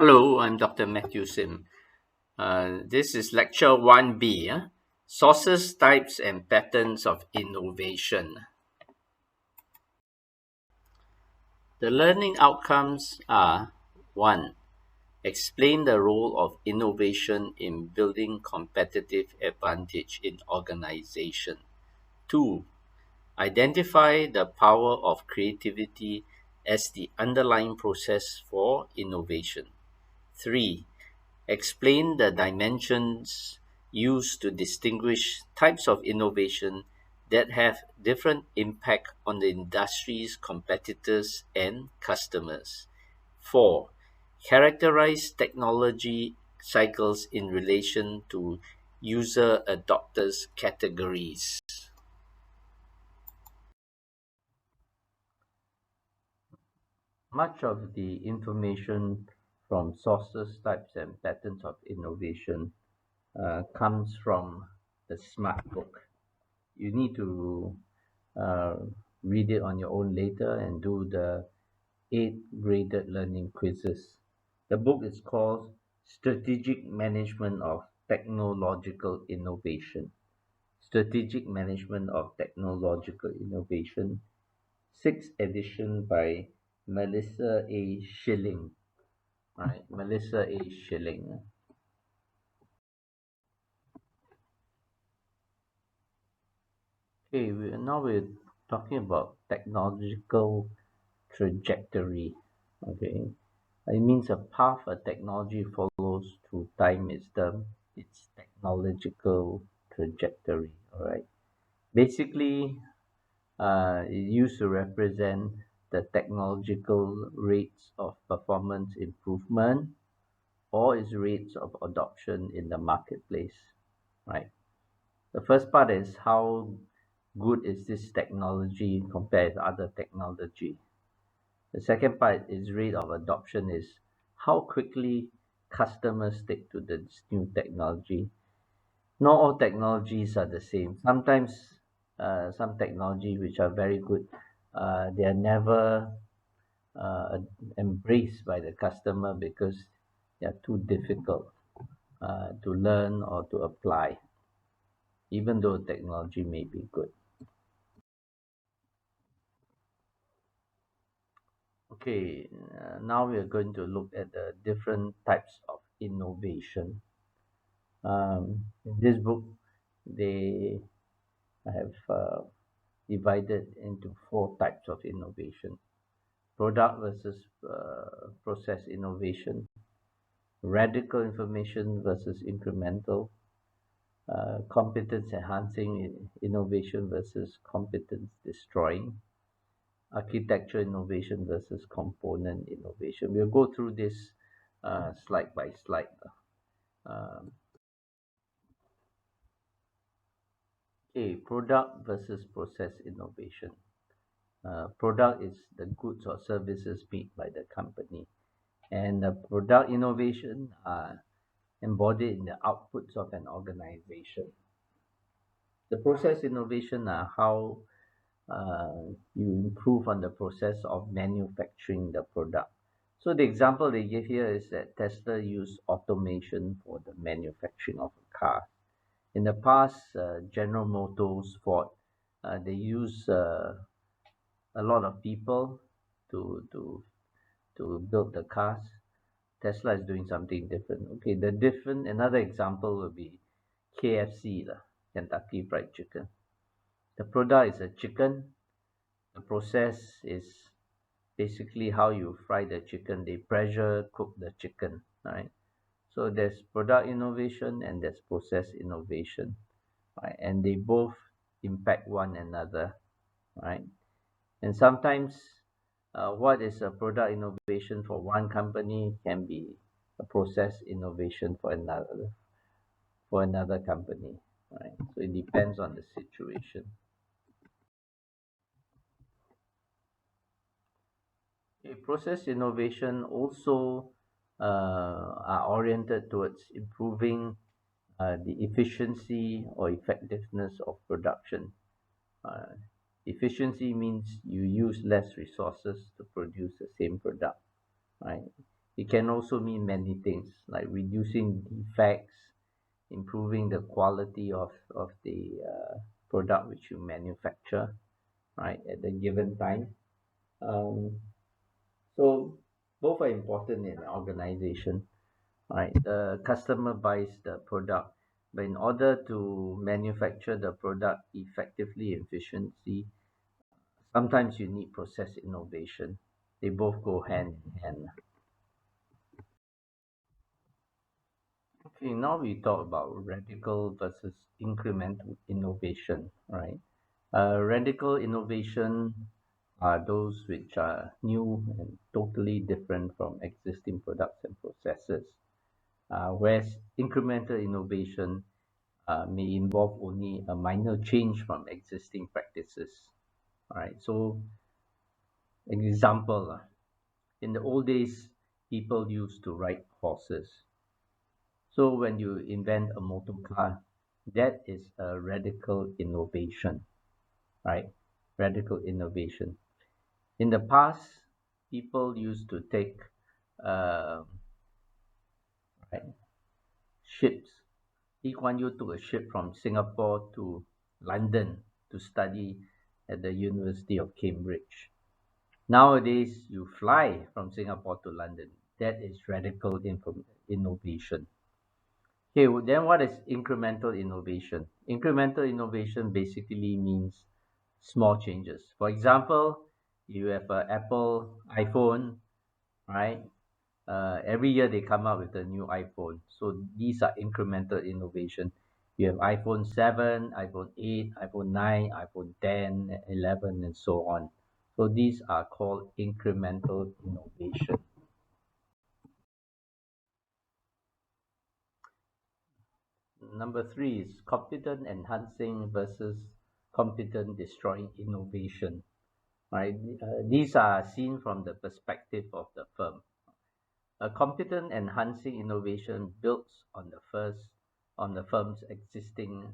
Hello, I'm Dr. Matthew Sim. This is Lecture 1B, Sources, Types, and Patterns of Innovation. The learning outcomes are 1. Explain the role of innovation in building competitive advantage in organization. 2. Identify the power of creativity as the underlying process for innovation. 3. Explain the dimensions used to distinguish types of innovation that have different impact on the industry's competitors and customers. 4. Characterize technology cycles in relation to user adopters categories. Much of the information from sources, types, and patterns of innovation comes from the smart book. You need to uh, read it on your own later and do the 8 graded learning quizzes. The book is called Strategic Management of Technological Innovation. Strategic Management of Technological Innovation, 6th edition by Melissa A. Schilling. Right, Melissa A. Schilling. Okay, now we're talking about technological trajectory. Okay, it means a path a technology follows through time is its technological trajectory. All right, basically, it used to represent the technological rates of performance improvement or its rates of adoption in the marketplace. Right. The first part is how good is this technology compared to other technology. The second part is rate of adoption is how quickly customers stick to this new technology. Not all technologies are the same. Sometimes some technology which are very good, they are never uh, embraced by the customer because they are too difficult to learn or to apply, even though technology may be good. Okay, now we are going to look at the different types of innovation. In this book, they have divided into 4 types of innovation: product versus process innovation, radical information versus incremental, competence enhancing innovation versus competence destroying, architecture innovation versus component innovation. We'll go through this slide by slide. Um, okay, product versus process innovation. Product is the goods or services made by the company, and the product innovation are embodied in the outputs of an organization. The process innovation are how you improve on the process of manufacturing the product. So the example they give here is that Tesla used automation for the manufacturing of a car. In the past, General Motors, Ford, they use a lot of people to to to build the cars. Tesla is doing something different. Okay, the different another example will be KFC lah, Kentucky Fried Chicken. The product is a chicken. The process is basically how you fry the chicken. They pressure cook the chicken, right? So there's product innovation and there's process innovation, right? And they both impact one another, right? And sometimes what is a product innovation for one company can be a process innovation for another company, right? So it depends on the situation. Okay, process innovation also are oriented towards improving the efficiency or effectiveness of production. Uh, Efficiency means you use less resources to produce the same product, right? It can also mean many things like reducing defects, improving the quality of the product which you manufacture, right, at the given time. Um, so both are important in an organization, right? The customer buys the product, but in order to manufacture the product effectively and efficiently, sometimes you need process innovation. They both go hand in hand. Okay, now we talk about radical versus incremental innovation, right? Radical innovation are those which are new and totally different from existing products and processes, whereas incremental innovation may involve only a minor change from existing practices. All right, so example, in the old days, people used to ride horses. So when you invent a motor car, that is a radical innovation, right? Radical innovation. In the past, people used to take uh, right, ships. Lee Kuan Yew took a ship from Singapore to London to study at the University of Cambridge. Nowadays, you fly from Singapore to London. That is radical innovation. Okay, then what is incremental innovation? Incremental innovation basically means small changes. For example, you have an Apple iPhone, right? Every year they come out with a new iPhone. So these are incremental innovation. You have iPhone 7, iPhone 8, iPhone 9, iPhone 10, 11, and so on. So these are called incremental innovation. Number three is competence enhancing versus competence destroying innovation. Right? These are seen from the perspective of the firm. A competent enhancing innovation builds on the firm's existing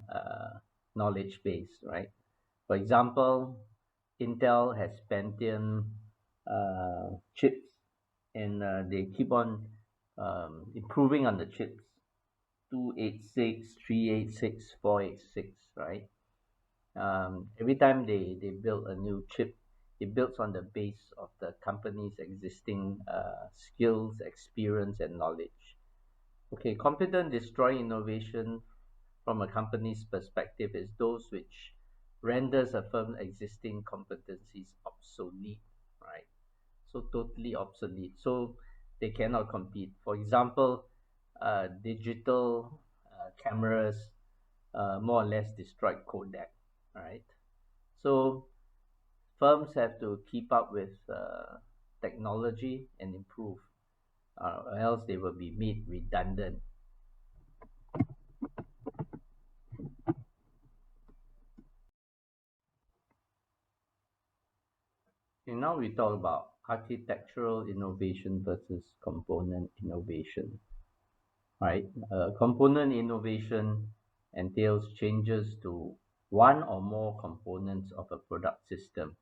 knowledge base, right? For example, Intel has Pentium chips, and they keep on improving on the chips. 286, 386, 486, right? Every time they build a new chip, it builds on the base of the company's existing skills, experience, and knowledge. Okay, competent destroy innovation from a company's perspective is those which renders a firm's existing competencies obsolete, right? So totally obsolete. So they cannot compete. For example, digital cameras more or less destroyed Kodak, right? So firms have to keep up with technology and improve, or else they will be made redundant. And now we talk about architectural innovation versus component innovation, right? Component innovation entails changes to one or more components of a product system,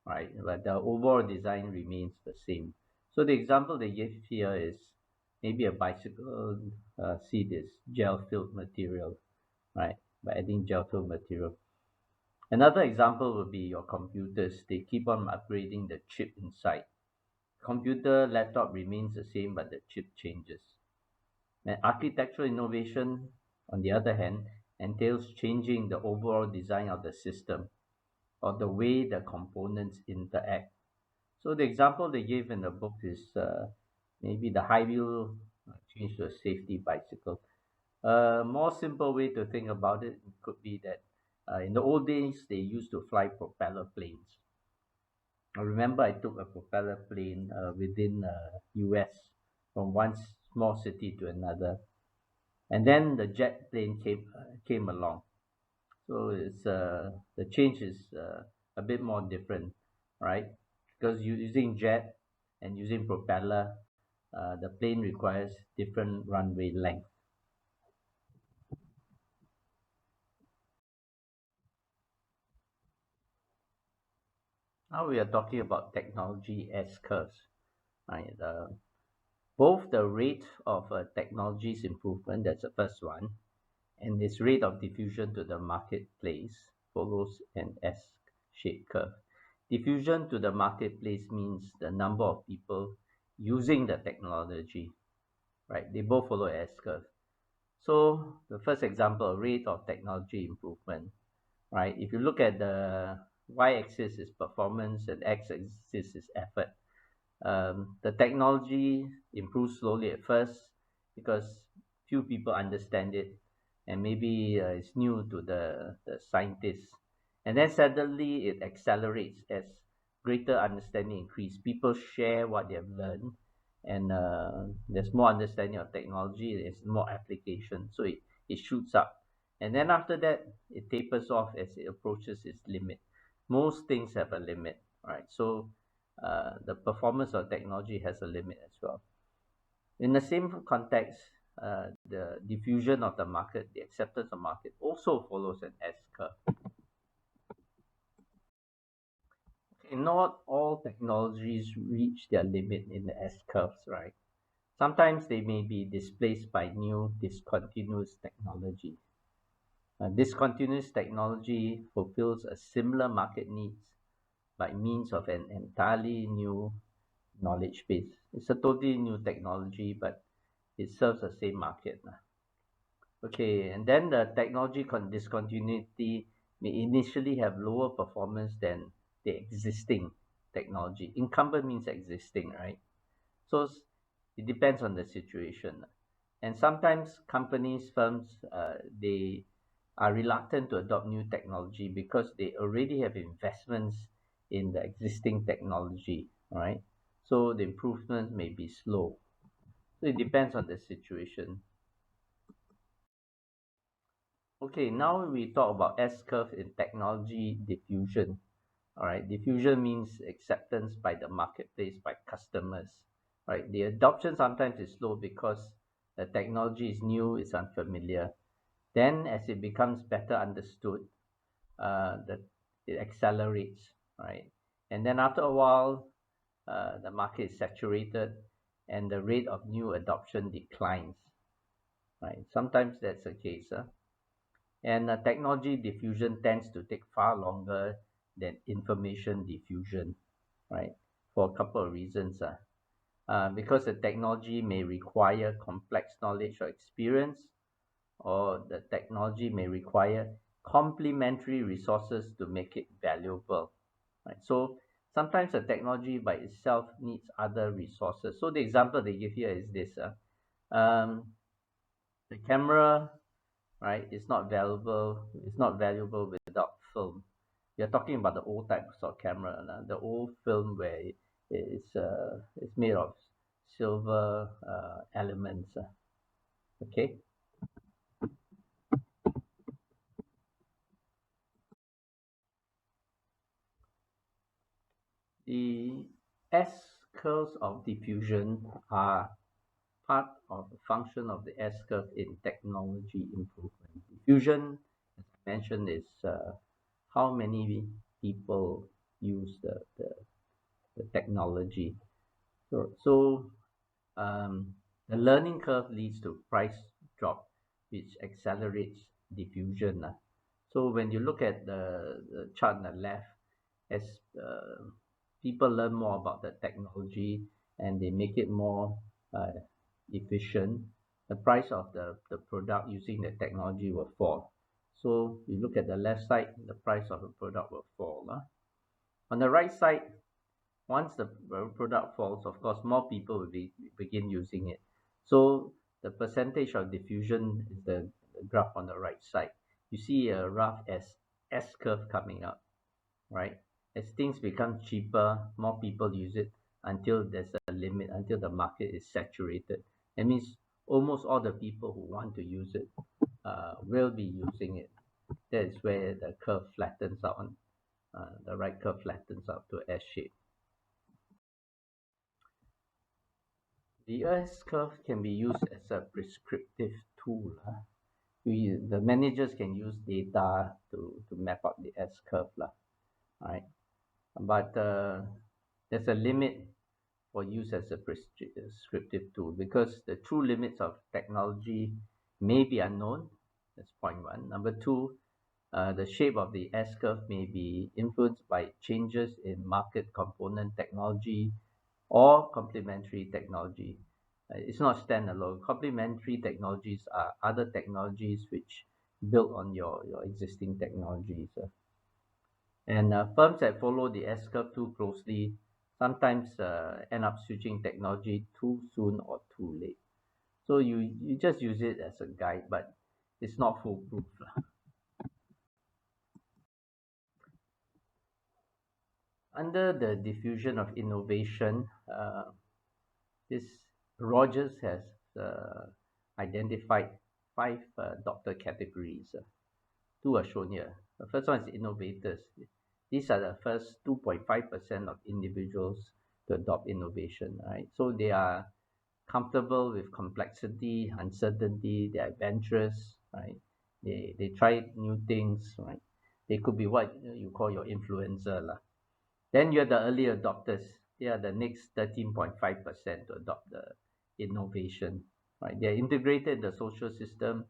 right? But the overall design remains the same. So the example they give here is maybe a bicycle seat is gel filled material, right? By adding gel filled material. Another example would be your computers. They keep on upgrading the chip inside. Computer laptop remains the same, but the chip changes. And architectural innovation, on the other hand, entails changing the overall design of the system or the way the components interact. So the example they gave in the book is maybe the high wheel change to a safety bicycle. A more simple way to think about it could be that in the old days they used to fly propeller planes. I remember I took a propeller plane within US from one small city to another, and then the jet plane came along. So it's the change is a bit more different, right? Because using jet and using propeller, the plane requires different runway length. Now we are talking about technology S curves, right? Both the rate of technology's improvement, that's the first one, and its rate of diffusion to the marketplace follows an S-shaped curve. Diffusion to the marketplace means the number of people using the technology, right? They both follow S curve. So the first example, rate of technology improvement, right? If you look at the y-axis is performance and x-axis is effort. The technology improves slowly at first because few people understand it, and maybe it's new to the scientists. And then suddenly it accelerates as greater understanding increase. People share what they have learned, and there's more understanding of technology, there's more application. So it shoots up. And then after that, it tapers off as it approaches its limit. Most things have a limit, right? So the performance of technology has a limit as well. In the same context, the diffusion of the market, the acceptance of market also follows an S curve. Okay, not all technologies reach their limit in the S curves, right? Sometimes they may be displaced by new discontinuous technology. Discontinuous technology fulfills a similar market needs by means of an entirely new knowledge base. It's a totally new technology, but it serves the same market. Okay, and then the technology discontinuity may initially have lower performance than the existing technology. Incumbent means existing, right? So it depends on the situation. And sometimes companies, firms, they are reluctant to adopt new technology because they already have investments in the existing technology, right? So the improvements may be slow. So it depends on the situation. Okay, now we talk about S curve in technology diffusion. All right, diffusion means acceptance by the marketplace, by customers. Right, the adoption sometimes is slow because the technology is new, it's unfamiliar. Then, as it becomes better understood, that it accelerates, right? And then after a while, the market is saturated, and the rate of new adoption declines, right? Sometimes that's the case. And technology diffusion tends to take far longer than information diffusion, right? For a couple of reasons. Because the technology may require complex knowledge or experience, or the technology may require complementary resources to make it valuable, right? So sometimes the technology by itself needs other resources. So the example they give here is this. The camera, right, is not valuable. It's not valuable without film. You're talking about the old types of camera, the old film where it's made of silver elements. Okay. The S curves of diffusion are part of the function of the S curve in technology improvement. Diffusion, as I mentioned, is how many people use the technology. So the learning curve leads to price drop, which accelerates diffusion. So when you look at the chart on the left, as people learn more about the technology and they make it more uh, efficient, the price of the product using the technology will fall. So you look at the left side, the price of the product will fall. On the right side, once the product falls, of course, more people will begin using it. So the percentage of diffusion is the graph on the right side. You see a rough S curve coming up, right? As things become cheaper, more people use it until there's a limit, until the market is saturated. That means almost all the people who want to use it will be using it. That is where the curve flattens out. The right curve flattens out to S shape. The S curve can be used as a prescriptive tool. The managers can use data to map out the S curve. Right? But there's a limit for use as a prescriptive tool, because the true limits of technology may be unknown. That's point one. Number two, the shape of the S-curve may be influenced by changes in market component technology or complementary technology. It's not standalone. Complementary technologies are other technologies which build on your existing technologies. And firms that follow the S-curve too closely sometimes end up switching technology too soon or too late. So you just use it as a guide, but it's not foolproof. Under the diffusion of innovation, this Rogers has uh, identified five doctor categories. Two are shown here. The first one is innovators. These are the first 2.5% of individuals to adopt innovation, right? So they are comfortable with complexity, uncertainty, they're adventurous, right? They try new things, right? They could be what you call your influencer lah. Then you have the early adopters. They are the next 13.5% to adopt the innovation, right? They're integrated in the social system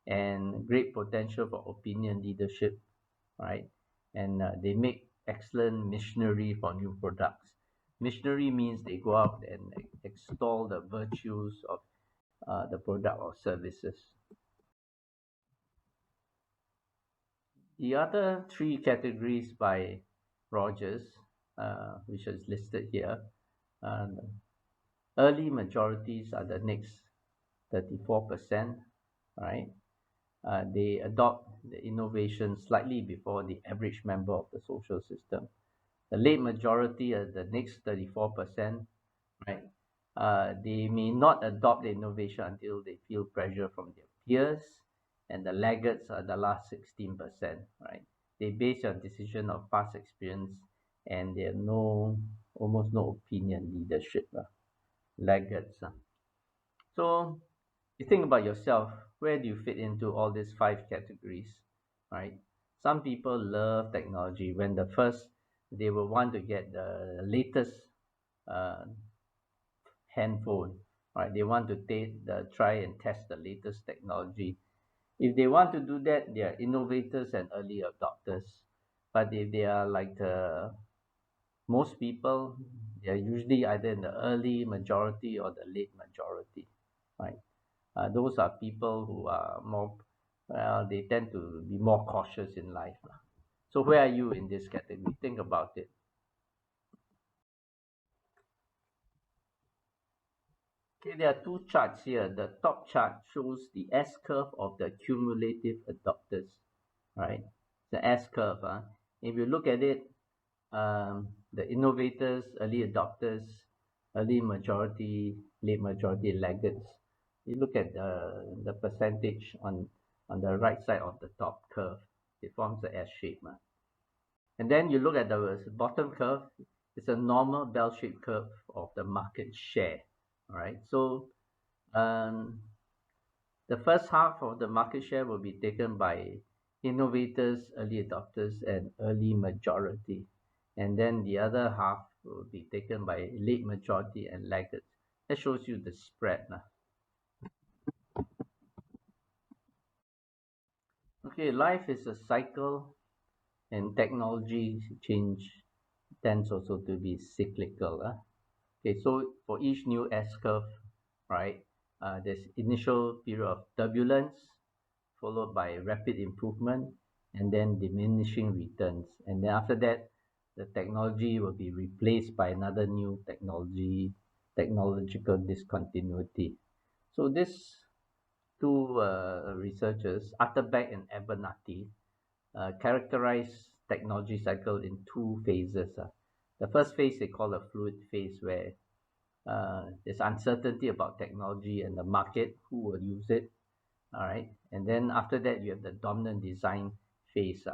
and great potential for opinion leadership, right? And they make excellent missionary for new products. Missionary means they go out and extol the virtues of the product or services. The other three categories by Rogers, which is listed here, uh, early majorities are the next 34%, right? They adopt the innovation slightly before the average member of the social system. The late majority are the next 34%, right? They may not adopt the innovation until they feel pressure from their peers, and the laggards are the last 16%, right? They base their decision on past experience, and they have almost no opinion leadership, laggards. So you think about yourself, where do you fit into all these five categories, right? Some people love technology. When the first, they will want to get the latest uh, handphone, right? They want to try and test the latest technology. If they want to do that, they are innovators and early adopters. But if they are like most people, they are usually either in the early majority or the late majority, right? Those are people who are more, well, they tend to be more cautious in life. So where are you in this category? Think about it. Okay, there are two charts here. The top chart shows the S curve of the cumulative adopters, right? The S curve. If you look at it, the innovators, early adopters, early majority, late majority, laggards. You look at the percentage on the right side of the top curve. It forms the S shape. And then you look at the bottom curve. It's a normal bell-shaped curve of the market share. All right. So um, the first half of the market share will be taken by innovators, early adopters, and early majority. And then the other half will be taken by late majority and laggards. That shows you the spread. Okay, life is a cycle, and technology change tends also to be cyclical. Okay, so for each new S curve, right, there's initial period of turbulence, followed by rapid improvement, and then diminishing returns. And then after that, the technology will be replaced by another new technological discontinuity. So these two researchers, Atterbeck and Abernathy, characterize technology cycle in two phases. The first phase they call a fluid phase, where there's uncertainty about technology and the market, who will use it. All right. And then after that, you have the dominant design phase,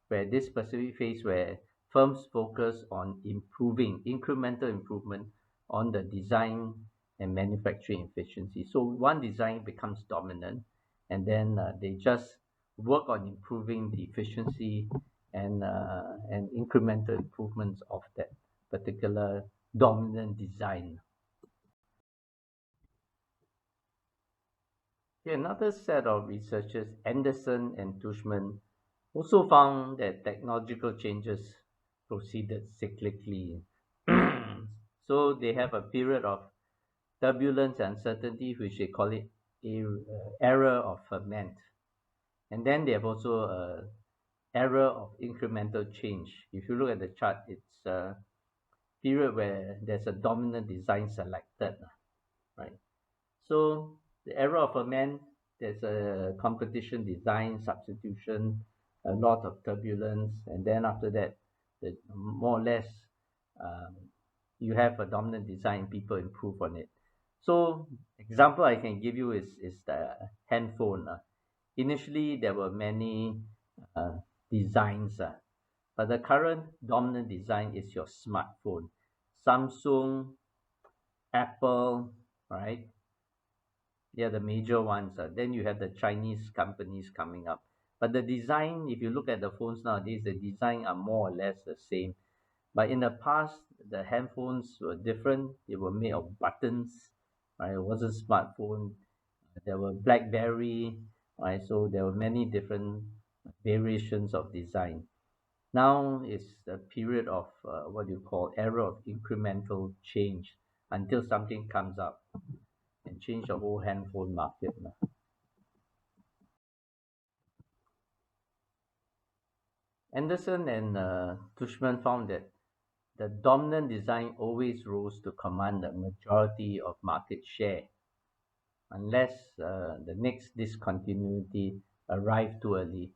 where this specific phase where firms focus on improving, incremental improvement on the design and manufacturing efficiency. So one design becomes dominant, and then they just work on improving the efficiency and incremental improvements of that particular dominant design. Okay, another set of researchers, Anderson and Tushman, also found that technological changes proceeded cyclically. So they have a period of turbulence and uncertainty, which they call it a era of ferment. And then they have also a era of incremental change. If you look at the chart, it's a period where there's a dominant design selected, right? So the era of a man, there's a competition, design, substitution, a lot of turbulence, and then after that, more or less, um, you have a dominant design, people improve on it. So example I can give you is the handphone. Initially, there were many uh, designs, but the current dominant design is your smartphone. Samsung, Apple, right? They are the major ones. Then you have the Chinese companies coming up. But the design, if you look at the phones nowadays, the design are more or less the same. But in the past, the handphones were different. They were made of buttons, right? It wasn't smartphone. There were BlackBerry, right? So there were many different variations of design. Now is the period of what you call era of incremental change until something comes up and change the whole handphone market. Anderson and Tushman found that the dominant design always rose to command the majority of market share unless the next discontinuity arrived too early.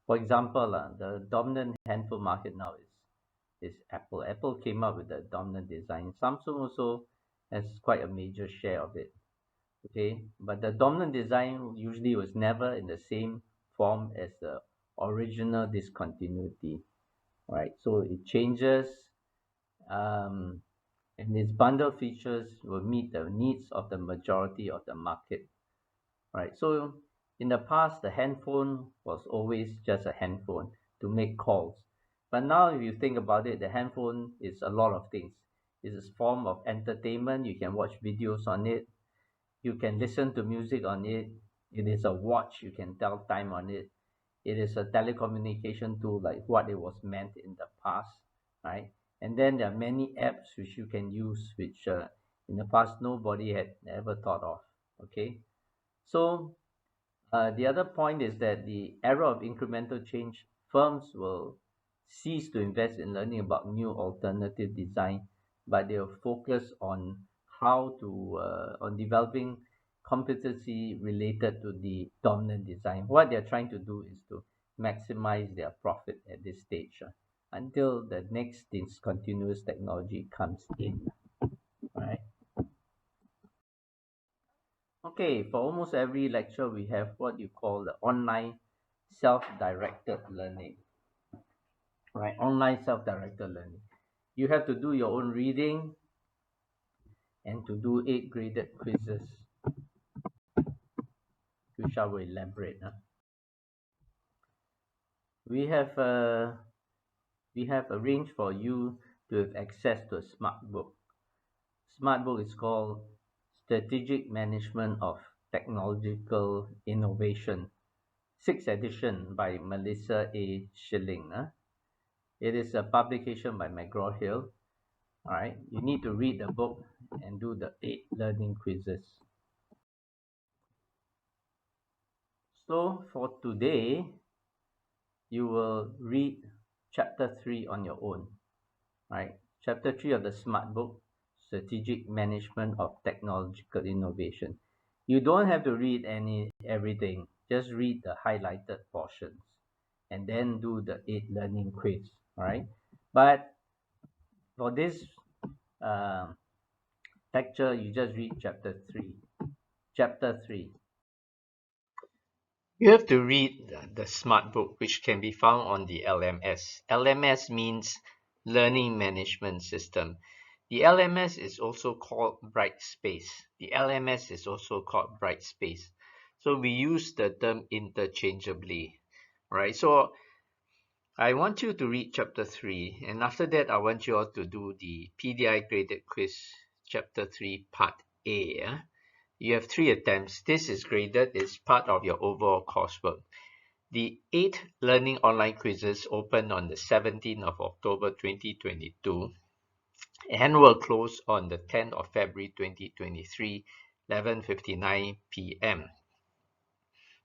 For example, the dominant handphone market now is Apple. Apple came up with the dominant design. Samsung also has quite a major share of it. Okay, but the dominant design usually was never in the same form as the original discontinuity, right? So it changes, um, and its bundle features will meet the needs of the majority of the market, right? So in the past, the handphone was always just a handphone to make calls. But now, if you think about it, the handphone is a lot of things. It's a form of entertainment. You can watch videos on it. You can listen to music on it. It is a watch. You can tell time on it. It is a telecommunication tool like what it was meant in the past, right? And then there are many apps which you can use, which in the past nobody had ever thought of. Okay, so the other point is that the era of incremental change, firms will cease to invest in learning about new alternative design, but they'll focus on how to on developing competency related to the dominant design. What they're trying to do is to maximize their profit at this stage until the next discontinuous technology comes in. Right? Okay, for almost every lecture, we have what you call the online self-directed learning, right? Online self-directed learning. You have to do your own reading and to do 8 graded quizzes, which I will elaborate. We have uh, we have arranged for you to have access to a smart book. Smart book is called Strategic Management of Technological Innovation, 6th edition by Melissa A. Schilling. It is a publication by McGraw-Hill. All right, you need to read the book and do the 8 learning quizzes. So for today, you will read chapter 3 on your own. Right, chapter 3 of the smart book, Strategic Management of Technological Innovation. You don't have to read everything. Just read the highlighted portions and then do the 8 learning quiz. All right, but for this um lecture, you just read chapter 3. Chapter 3. You have to read the smart book, which can be found on the LMS. LMS means Learning Management System. The LMS is also called Brightspace. The LMS is also called Brightspace. So we use the term interchangeably, right? So I want you to read chapter 3, and after that, I want you all to do the PDI graded quiz, chapter 3, part A. You have 3 attempts. This is graded as part of your overall coursework. The 8 learning online quizzes opened on the 17th of October 2022 and will close on the 10th of February 2023, 11:59 p.m.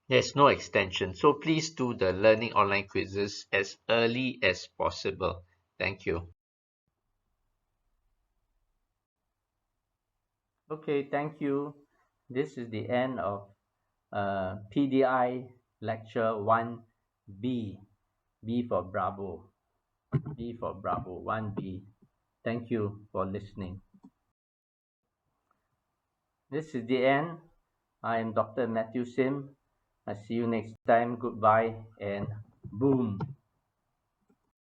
There's no extension, so please do the learning online quizzes as early as possible. Thank you. Okay, thank you. This is the end of PDI Lecture 1B. B for Bravo. B for Bravo. 1B. Thank you for listening. This is the end. I am Dr. Matthew Sim. I see you next time. Goodbye and boom.